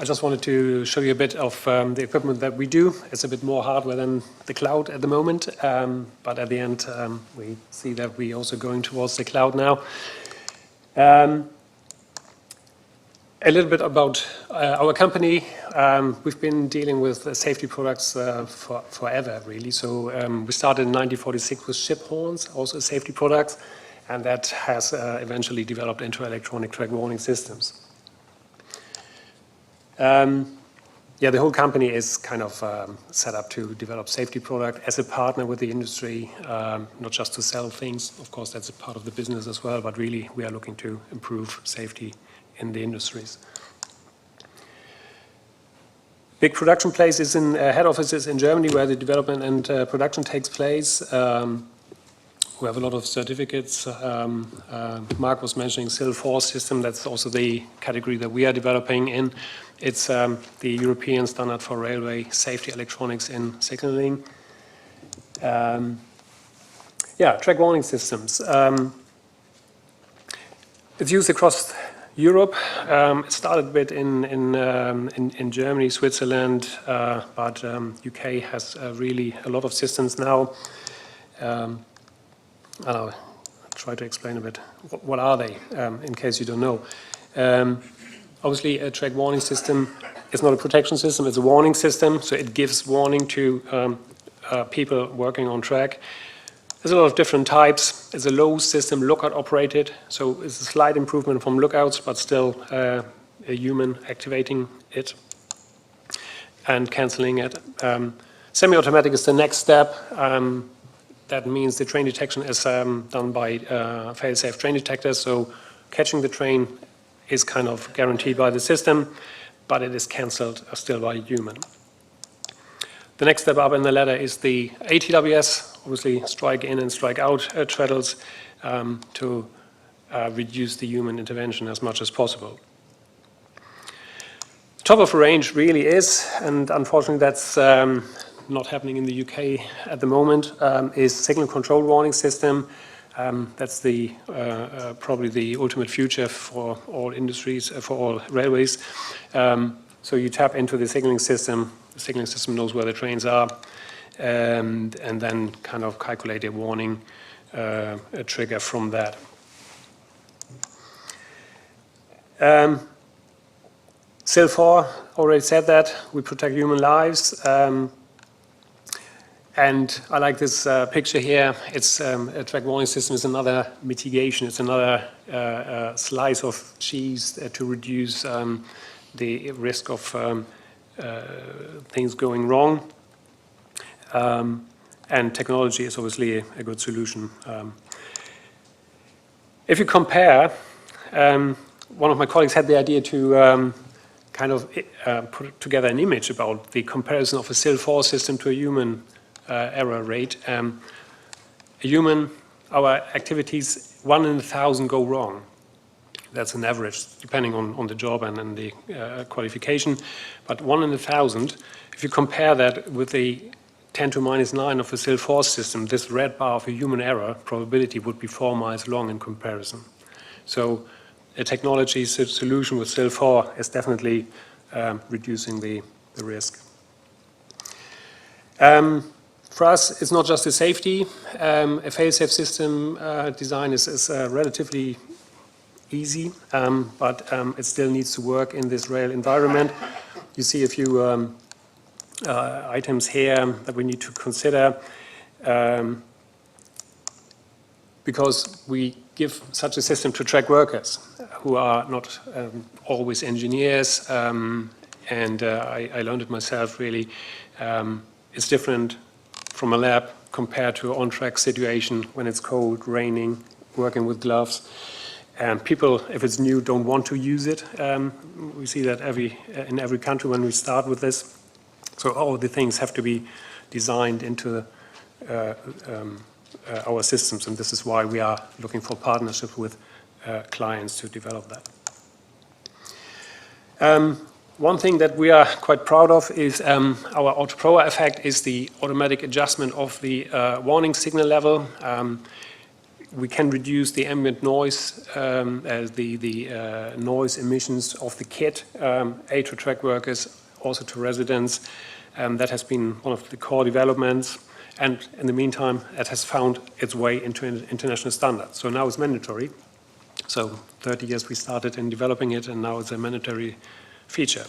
I just wanted to show you a bit of the equipment that we do. It's a bit more hardware than the cloud at the moment, but at the end we see that we're also going towards the cloud now. A little bit about our company. We've been dealing with safety products forever, really. So we started in 1946 with ship horns, also a safety product, and that has eventually developed into electronic track warning systems. The whole company is kind of set up to develop safety product as a partner with the industry, not just to sell things. Of course, that's a part of the business as well, but really we are looking to improve safety in the industries. Big production place is in head offices in Germany, where the development and production takes place. We have a lot of certificates. Mark was mentioning SIL4 system. That's also the category that we are developing in. It's the European standard for railway safety electronics in signaling. Track warning systems. It's used across Europe. It started a bit in Germany, Switzerland, but UK has really a lot of systems now. I'll try to explain a bit. What are they, in case you don't know? Obviously, a track warning system is not a protection system, it's a warning system, so it gives warning to people working on track. There's a lot of different types. It's a low system, lookout operated, so it's a slight improvement from lookouts, but still a human activating it and cancelling it. Semi-automatic is the next step. That means the train detection is done by Failsafe train detectors, so catching the train is kind of guaranteed by the system, but it is cancelled still by a human. The next step up in the ladder is the ATWS, obviously strike in and strike out treadles to reduce the human intervention as much as possible. Top of the range really is, and unfortunately that's not happening in the UK at the moment, is signal control warning system. That's the probably the ultimate future for all industries, for all railways. So you tap into the signaling system knows where the trains are, and then kind of calculate a warning a trigger from that. SIL4, already said that, we protect human lives. And I like this picture here. It's a track warning system is another mitigation. It's another slice of cheese to reduce the risk of things going wrong. And technology is obviously a good solution. If you compare, one of my colleagues had the idea to kind of put together an image about the comparison of a SIL4 system to a human error rate. A human, our activities, 1 in 1,000 go wrong. That's an average, depending on the job and the qualification. But 1 in 1,000, if you compare that with the 10 to minus 9 of a SIL4 system, this red bar of a human error probability would be 4 miles long in comparison. So a technology solution with SIL4 is definitely reducing the risk. For us, it's not just the safety. A fail-safe system design is relatively easy, but it still needs to work in this rail environment. You see a few items here that we need to consider, because we give such a system to track workers who are not always engineers, and I learned it myself really. It's different from a lab compared to an on-track situation when it's cold, raining, working with gloves. And people, if it's new, don't want to use it. We see that in every country when we start with this. So all the things have to be designed into our systems, and this is why we are looking for partnership with clients to develop that. One thing that we are quite proud of is our AutoProa effect is the automatic adjustment of the warning signal level. We can reduce the ambient noise, the noise emissions of the kit, to track workers, also to residents. That has been one of the core developments. And in the meantime, it has found its way into international standards. So now it's mandatory. So 30 years we started in developing it, and now it's a mandatory feature.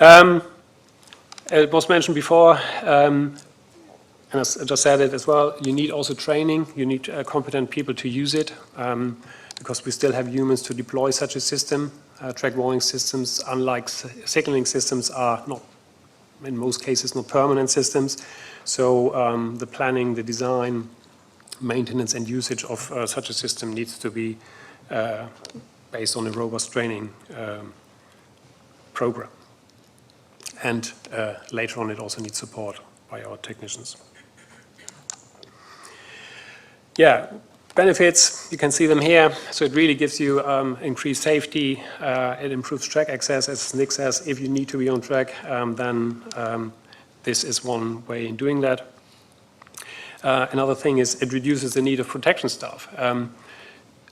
It was mentioned before, and I just said it as well, you need also training. You need competent people to use it, because we still have humans to deploy such a system. Track warning systems, unlike signaling systems, are not, in most cases, not permanent systems. So the planning, the design, maintenance and usage of such a system needs to be based on a robust training program. And later on, it also needs support by our technicians. Yeah, benefits, you can see them here. So it really gives you increased safety. It improves track access, as Nick says. If you need to be on track, then this is one way in doing that. Another thing is it reduces the need of protection staff.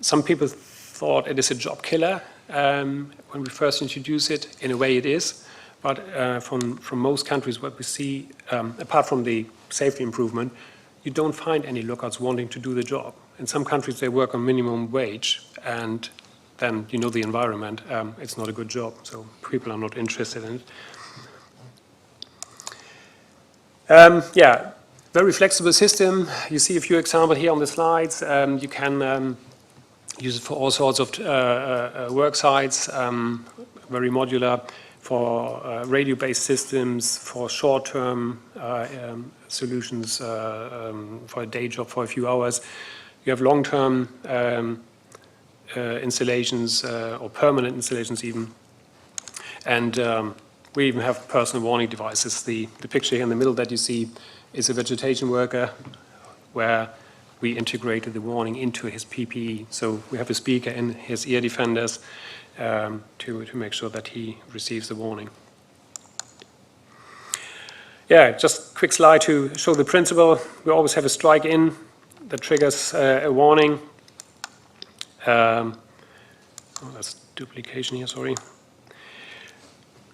Some people thought it is a job killer when we first introduced it. In a way it is. But from most countries, what we see, apart from the safety improvement, you don't find any lookouts wanting to do the job. In some countries, they work on minimum wage, and then you know the environment. It's not a good job, so people are not interested in it. Yeah, very flexible system. You see a few examples here on the slides. You can use it for all sorts of work sites, very modular, for radio-based systems, for short-term solutions, for a day job for a few hours. You have long-term installations or permanent installations even. And we even have personal warning devices. The picture here in the middle that you see is a vegetation worker where we integrated the warning into his PPE. So we have a speaker in his ear defenders to make sure that he receives the warning. Yeah, just a quick slide to show the principle. We always have a strike in that triggers a warning. Oh, that's duplication here, sorry.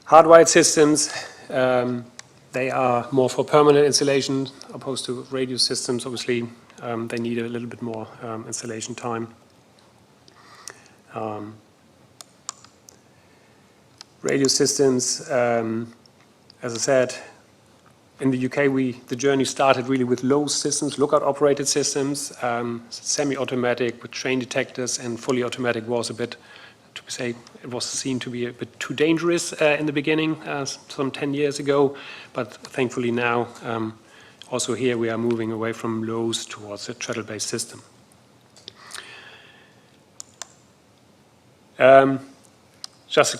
Hardwired systems, they are more for permanent installation opposed to radio systems. Obviously, they need a little bit more installation time. Radio systems, as I said, in the UK, the journey started really with low systems, lookout-operated systems, semi-automatic with train detectors, and fully automatic was a bit, it was seen to be a bit too dangerous in the beginning, some 10 years ago. But thankfully now, also here we are moving away from lows towards a treadle-based system. Just a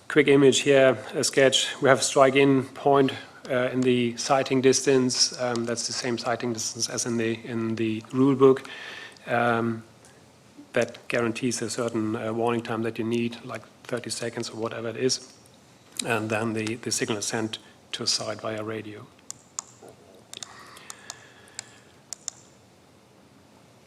quick image here, a sketch. We have a strike-in point in the sighting distance. That's the same sighting distance as in the rule book. That guarantees a certain warning time that you need, like 30 seconds or whatever it is. And then the signal is sent to a site via radio.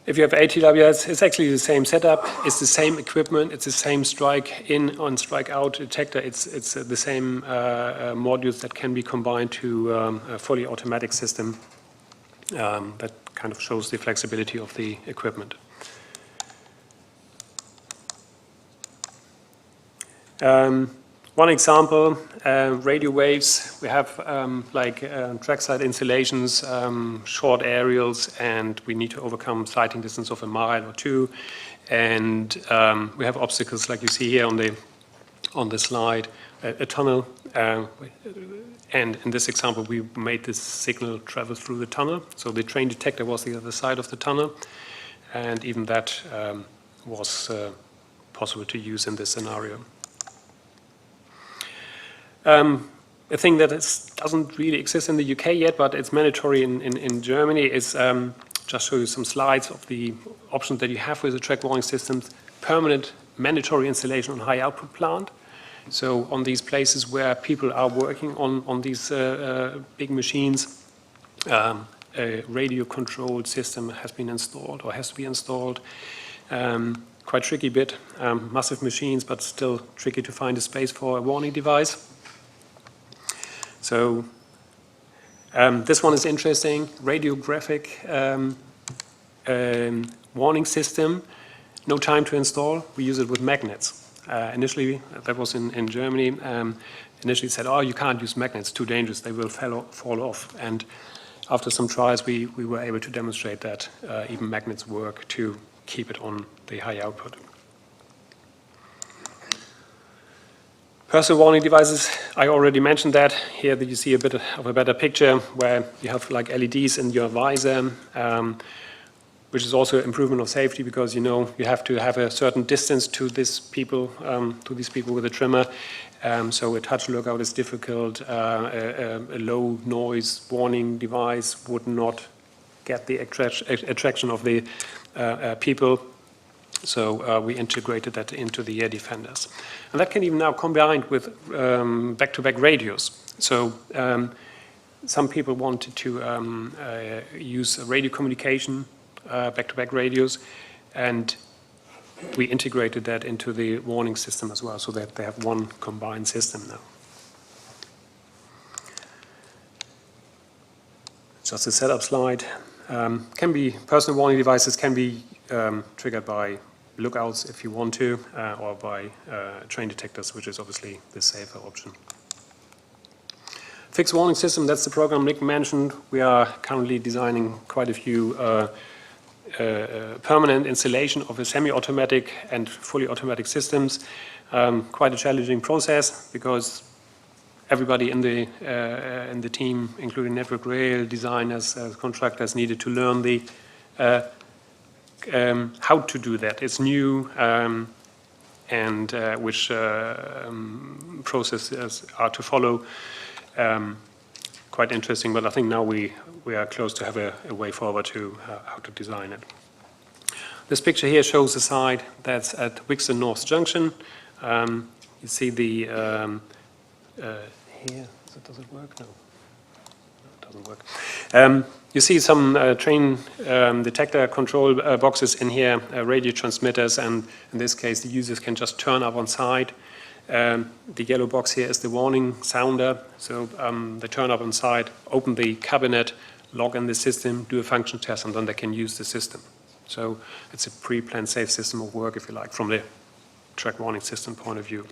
If you have ATWS, it's actually the same setup. It's the same equipment. It's the same strike in on strike out detector. It's the same modules that can be combined to a fully automatic system. That kind of shows the flexibility of the equipment. One example, radio waves. We have trackside installations, short aerials, and we need to overcome sighting distance of a mile or two. And we have obstacles like you see here on the slide, a tunnel. And in this example, we made this signal travel through the tunnel. So the train detector was the other side of the tunnel. And even that was possible to use in this scenario. A thing that doesn't really exist in the UK yet, but it's mandatory in Germany, is just show you some slides of the options that you have with the track warning systems. Permanent mandatory installation on high output plant. So on these places where people are working on these big machines, a radio-controlled system has been installed or has to be installed. Quite tricky bit, massive machines, but still tricky to find a space for a warning device. So this one is interesting, radiographic warning system, no time to install, we use it with magnets. Initially, that was in Germany, initially said, oh, you can't use magnets, too dangerous, they will fall off. And after some trials, we were able to demonstrate that even magnets work to keep it on the high output. Personal warning devices, I already mentioned that. Here you see a bit of a better picture where you have like LEDs in your visor, which is also improvement of safety because you know you have to have a certain distance to these people with a trimmer. So a touch lookout is difficult. A low noise warning device would not get the attraction of the people. So we integrated that into the air defenders. And that can even now combined with back-to-back radios. So some people wanted to use radio communication, back-to-back radios, and we integrated that into the warning system as well, so that they have one combined system now. Just a setup slide. Can be personal warning devices can be triggered by lookouts if you want to, or by train detectors, which is obviously the safer option. Fixed warning system, that's the program Nick mentioned. We are currently designing quite a few permanent installation of a semi-automatic and fully automatic systems. Quite a challenging process because everybody in the team, including network rail designers, contractors, needed to learn the how to do that. It's new, and which processes are to follow. Quite interesting, but I think now we are close to have a way forward to how to design it. This picture here shows the site that's at Wixon North Junction. You see the here. Does it work? No, it doesn't work. You see some train detector control boxes in here, radio transmitters, and in this case, the users can just turn up on site. The yellow box here is the warning sounder. So they turn up on site, open the cabinet, log in the system, do a function test, and then they can use the system. So it's a pre-planned safe system of work, if you like, from the track warning system point of view.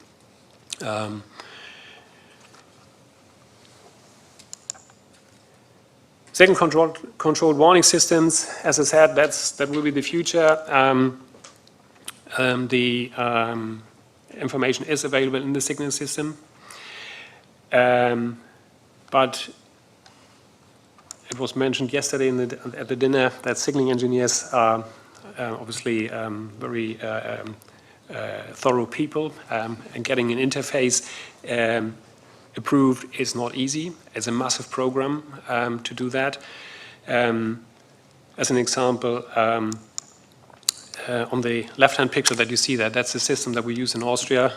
Second, controlled warning systems. As I said, that will be the future. Information is available in the signal system, but it was mentioned yesterday at the dinner that signaling engineers are obviously very thorough people, and getting an interface approved is not easy. It's a massive program to do that. As an example, on the left-hand picture that you see that's the system that we use in Austria,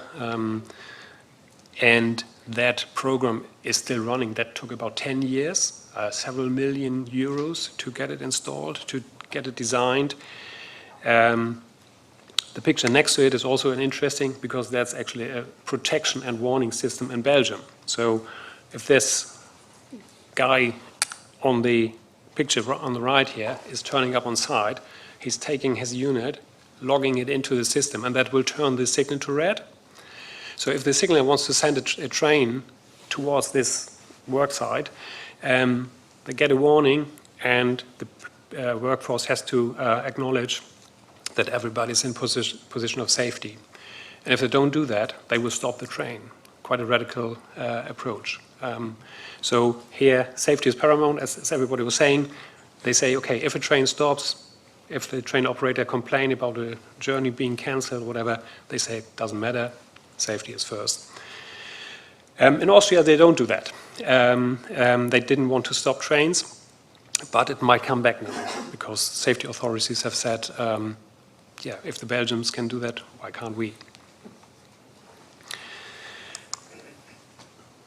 and that program is still running. That took about 10 years, several million euros to get it installed, to get it designed. The picture next to it is also interesting because that's actually a protection and warning system in Belgium. So if this guy on the picture on the right here is turning up on site, he's taking his unit, logging it into the system, and that will turn the signal to red. So if the signaler wants to send a train towards this work site, they get a warning, and the workforce has to acknowledge that everybody's in position of safety. And if they don't do that, they will stop the train. Quite a radical approach. So here, safety is paramount, as everybody was saying. They say, okay, if a train stops, if the train operator complains about a journey being cancelled, whatever, they say it doesn't matter, safety is first. In Austria, they don't do that. They didn't want to stop trains, but it might come back now because safety authorities have said, yeah, if the Belgians can do that, why can't we?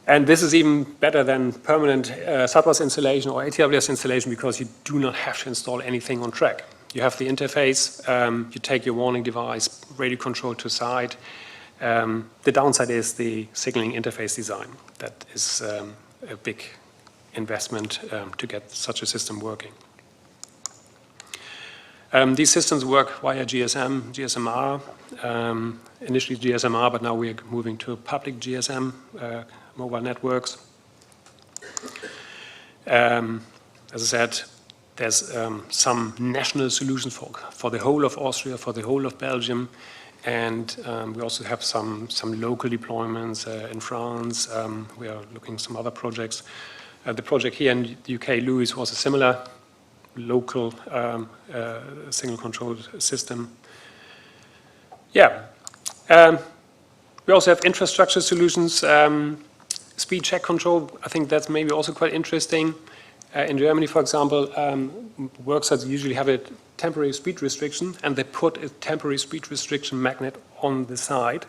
And this is even better than permanent SATWAS installation or ATWS installation because you do not have to install anything on track. You have the interface, you take your warning device, radio control to site. The downside is the signaling interface design. That is a big investment to get such a system working. These systems work via GSM, GSMR, initially GSMR, but now we're moving to public GSM mobile networks. As I said, there's some national solutions for the whole of Austria, for the whole of Belgium, and we also have some local deployments in France. We are looking at some other projects. The project here in the UK, Louis, was a similar local single controlled system. Yeah. We also have infrastructure solutions. Speed check control, I think that's maybe also quite interesting. In Germany, for example, worksites usually have a temporary speed restriction, and they put a temporary speed restriction magnet on the side.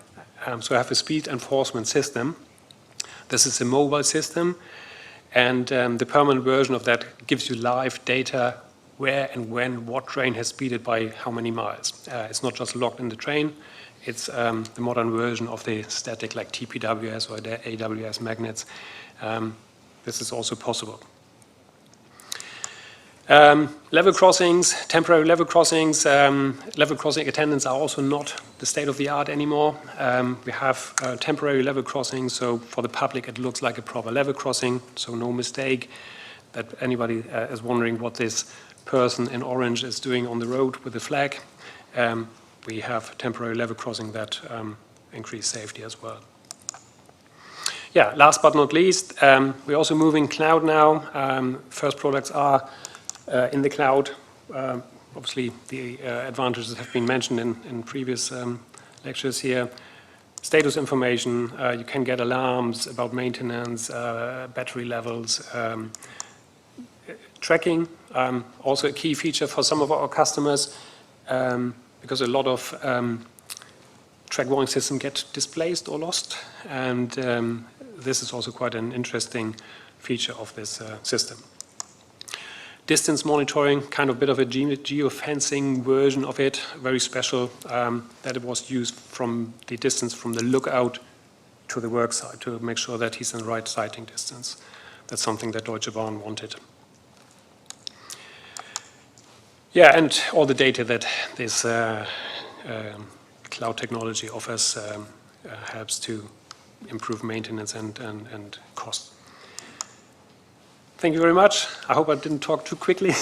So I have a speed enforcement system. This is a mobile system, and the permanent version of that gives you live data where and when what train has speeded by how many miles. It's not just locked in the train. It's the modern version of the static like TPWS or the AWS magnets. This is also possible. Level crossings, temporary level crossings. Level crossing attendants are also not the state of the art anymore. We have temporary level crossings, so for the public it looks like a proper level crossing, so no mistake that anybody is wondering what this person in orange is doing on the road with the flag. We have temporary level crossing that increase safety as well. Yeah, last but not least, we're also moving cloud now. First products are in the cloud. Obviously, the advantages have been mentioned in previous lectures here. Status information, you can get alarms about maintenance, battery levels, tracking, also a key feature for some of our customers. Because a lot of track warning systems get displaced or lost, and this is also quite an interesting feature of this system. Distance monitoring, kind of a bit of a geofencing version of it, very special, that it was used from the distance from the lookout to the work site to make sure that he's in the right sighting distance. That's something that Deutsche Bahn wanted. Yeah, and all the data that this cloud technology offers helps to improve maintenance and cost. Thank you very much. I hope I didn't talk too quickly,